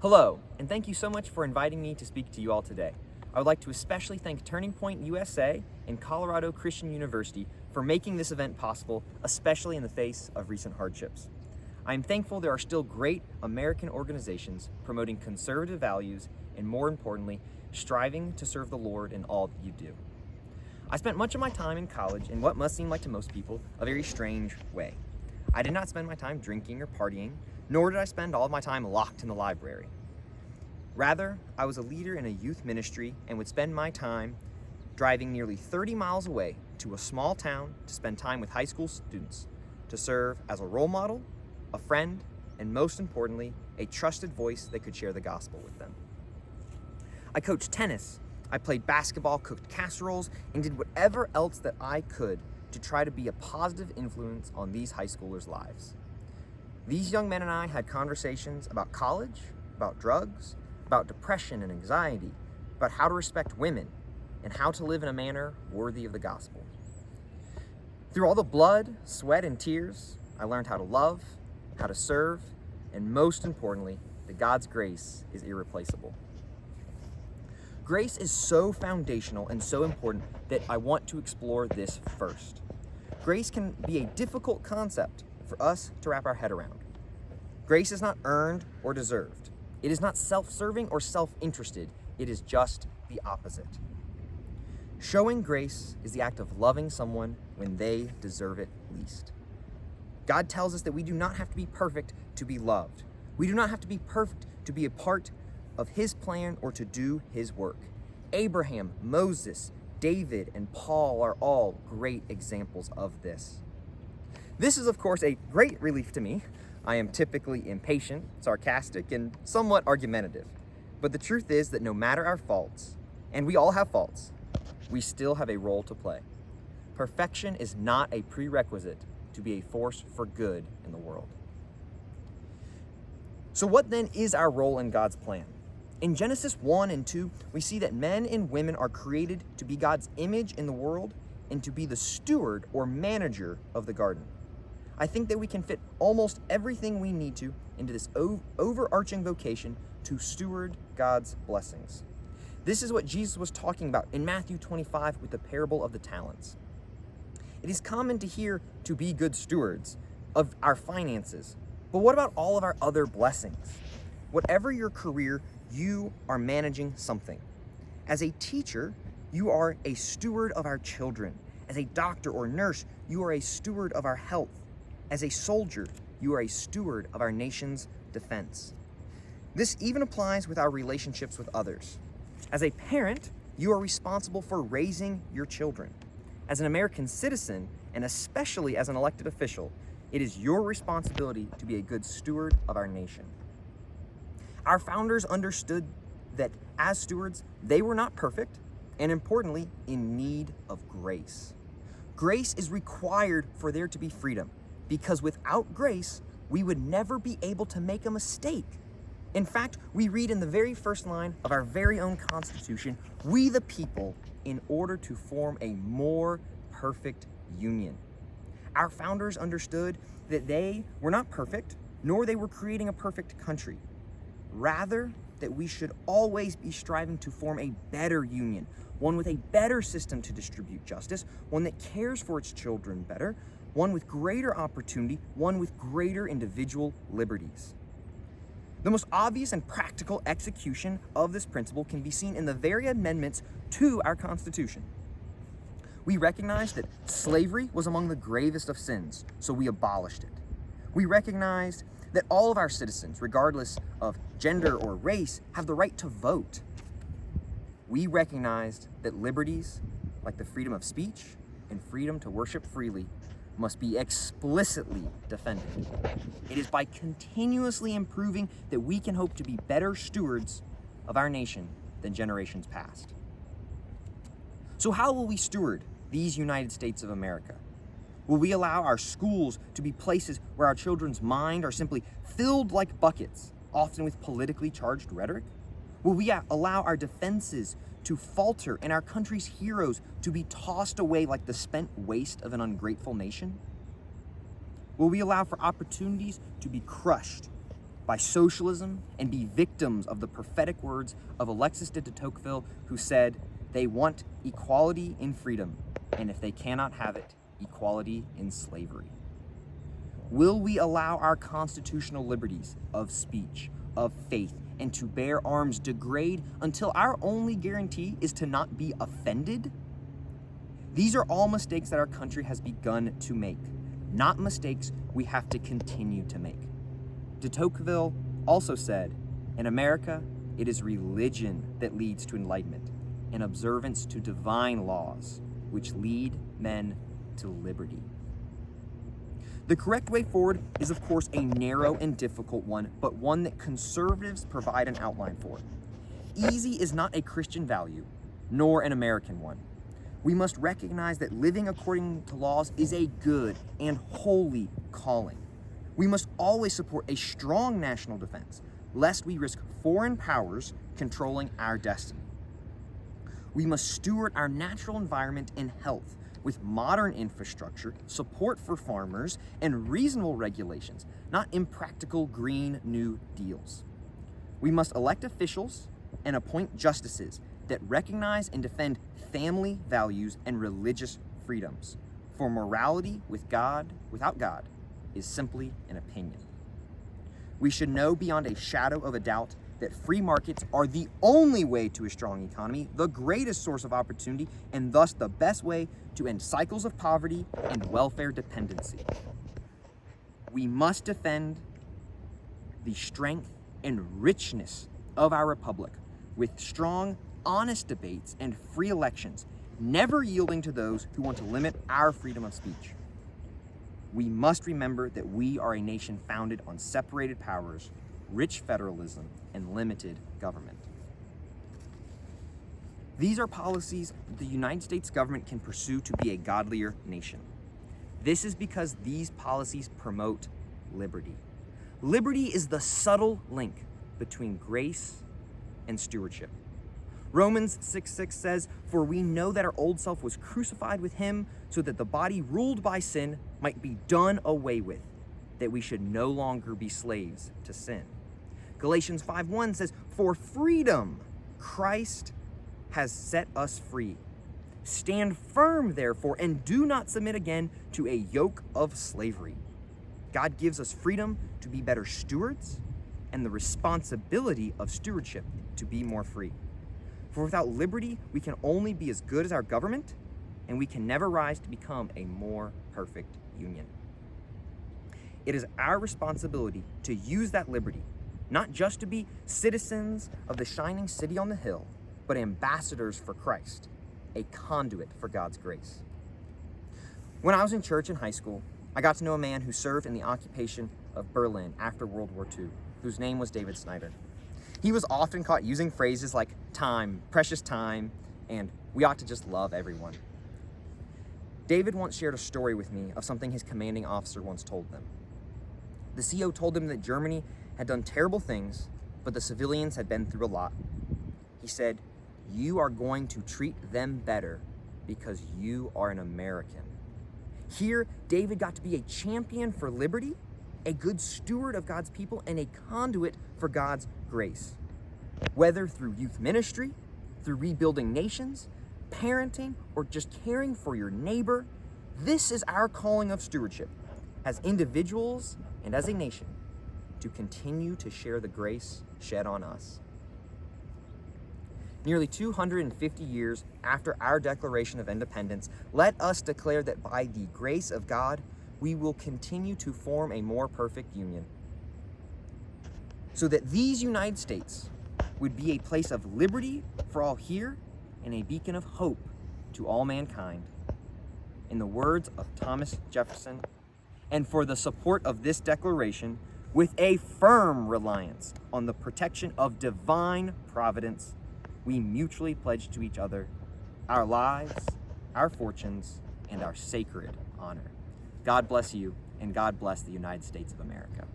Hello, and thank you so much for inviting me to speak to you all today. I would like to especially thank Turning Point USA and Colorado Christian University for making this event possible, especially in the face of recent hardships. I am thankful there are still great American organizations promoting conservative values and, more importantly, striving to serve the Lord in all that you do. I spent much of my time in college in what must seem like to most people a very strange way. I did not spend my time drinking or partying, nor did I spend all of my time locked in the library. Rather, I was a leader in a youth ministry and would spend my time driving nearly 30 miles away to a small town to spend time with high school students, to serve as a role model, a friend, and most importantly, a trusted voice that could share the gospel with them. I coached tennis, I played basketball, cooked casseroles, and did whatever else that I could to try to be a positive influence on these high schoolers' lives. These young men and I had conversations about college, about drugs, about depression and anxiety, about how to respect women, and how to live in a manner worthy of the gospel. Through all the blood, sweat, and tears, I learned how to love, how to serve, and most importantly, that God's grace is irreplaceable. Grace is so foundational and so important that I want to explore this first. Grace can be a difficult concept for us to wrap our head around. Grace is not earned or deserved. It is not self-serving or self-interested. It is just the opposite. Showing grace is the act of loving someone when they deserve it least. God tells us that we do not have to be perfect to be loved. We do not have to be perfect to be a part of His plan or to do His work. Abraham, Moses, David, and Paul are all great examples of this. This is, of course, a great relief to me. I am typically impatient, sarcastic, and somewhat argumentative. But the truth is that no matter our faults, and we all have faults, we still have a role to play. Perfection is not a prerequisite to be a force for good in the world. So what then is our role in God's plan? In Genesis 1 and 2, we see that men and women are created to be God's image in the world and to be the steward or manager of the garden. I think that we can fit almost everything we need to into this overarching vocation to steward God's blessings. This is what Jesus was talking about in Matthew 25 with the parable of the talents. It is common to hear to be good stewards of our finances, but what about all of our other blessings? Whatever your career, you are managing something. As a teacher, you are a steward of our children. As a doctor or nurse, you are a steward of our health. As a soldier, you are a steward of our nation's defense. This even applies with our relationships with others. As a parent, you are responsible for raising your children. As an American citizen, and especially as an elected official, it is your responsibility to be a good steward of our nation. Our founders understood that as stewards, they were not perfect, and importantly, in need of grace. Grace is required for there to be freedom, because without grace, we would never be able to make a mistake. In fact, we read in the very first line of our very own Constitution, "We the people, in order to form a more perfect union." Our founders understood that they were not perfect, nor they were creating a perfect country. Rather, that we should always be striving to form a better union, one with a better system to distribute justice, one that cares for its children better, one with greater opportunity, one with greater individual liberties. The most obvious and practical execution of this principle can be seen in the very amendments to our Constitution. We recognized that slavery was among the gravest of sins, so we abolished it. We recognized that all of our citizens, regardless of gender or race, have the right to vote. We recognized that liberties, like the freedom of speech and freedom to worship freely, must be explicitly defended. It is by continuously improving that we can hope to be better stewards of our nation than generations past. So how will we steward these United States of America? Will we allow our schools to be places where our children's minds are simply filled like buckets, often with politically charged rhetoric? Will we allow our defenses to falter and our country's heroes to be tossed away like the spent waste of an ungrateful nation? Will we allow for opportunities to be crushed by socialism and be victims of the prophetic words of Alexis de Tocqueville, who said, "They want equality in freedom, and if they cannot have it, equality in slavery." Will we allow our constitutional liberties of speech, of faith, and to bear arms degrade until our only guarantee is to not be offended? These are all mistakes that our country has begun to make, not mistakes we have to continue to make. De Tocqueville also said, "In America, it is religion that leads to enlightenment, and observance to divine laws, which lead men to liberty." The correct way forward is, of course, a narrow and difficult one, but one that conservatives provide an outline for. Easy is not a Christian value, nor an American one. We must recognize that living according to laws is a good and holy calling. We must always support a strong national defense, lest we risk foreign powers controlling our destiny. We must steward our natural environment and health with modern infrastructure, support for farmers, and reasonable regulations, not impractical Green New Deals. We must elect officials and appoint justices that recognize and defend family values and religious freedoms. For morality without God is simply an opinion. We should know beyond a shadow of a doubt that free markets are the only way to a strong economy, the greatest source of opportunity, and thus the best way to end cycles of poverty and welfare dependency. We must defend the strength and richness of our republic with strong, honest debates and free elections, never yielding to those who want to limit our freedom of speech. We must remember that we are a nation founded on separated powers, rich federalism, and limited government. These are policies that the United States government can pursue to be a godlier nation. This is because these policies promote liberty. Liberty is the subtle link between grace and stewardship. Romans 6:6 says, "For we know that our old self was crucified with him so that the body ruled by sin might be done away with, that we should no longer be slaves to sin." Galatians 5:1 says, "For freedom Christ has set us free. Stand firm, therefore, and do not submit again to a yoke of slavery." God gives us freedom to be better stewards and the responsibility of stewardship to be more free. For without liberty, we can only be as good as our government, and we can never rise to become a more perfect union. It is our responsibility to use that liberty, not just to be citizens of the shining city on the hill, but ambassadors for Christ, a conduit for God's grace. When I was in church in high school, I got to know a man who served in the occupation of Berlin after World War II, whose name was David Snyder. He was often caught using phrases like time, precious time, and we ought to just love everyone. David once shared a story with me of something his commanding officer once told them. The CO told him that Germany had done terrible things, but the civilians had been through a lot. He said, "You are going to treat them better because you are an American." Here, David got to be a champion for liberty, a good steward of God's people, and a conduit for God's grace. Whether through youth ministry, through rebuilding nations, parenting, or just caring for your neighbor, this is our calling of stewardship as individuals and as a nation to continue to share the grace shed on us. Nearly 250 years after our Declaration of Independence, let us declare that by the grace of God, we will continue to form a more perfect union, so that these United States would be a place of liberty for all here and a beacon of hope to all mankind. In the words of Thomas Jefferson, and for the support of this declaration, with a firm reliance on the protection of divine providence, we mutually pledge to each other our lives, our fortunes, and our sacred honor. God bless you, and God bless the United States of America.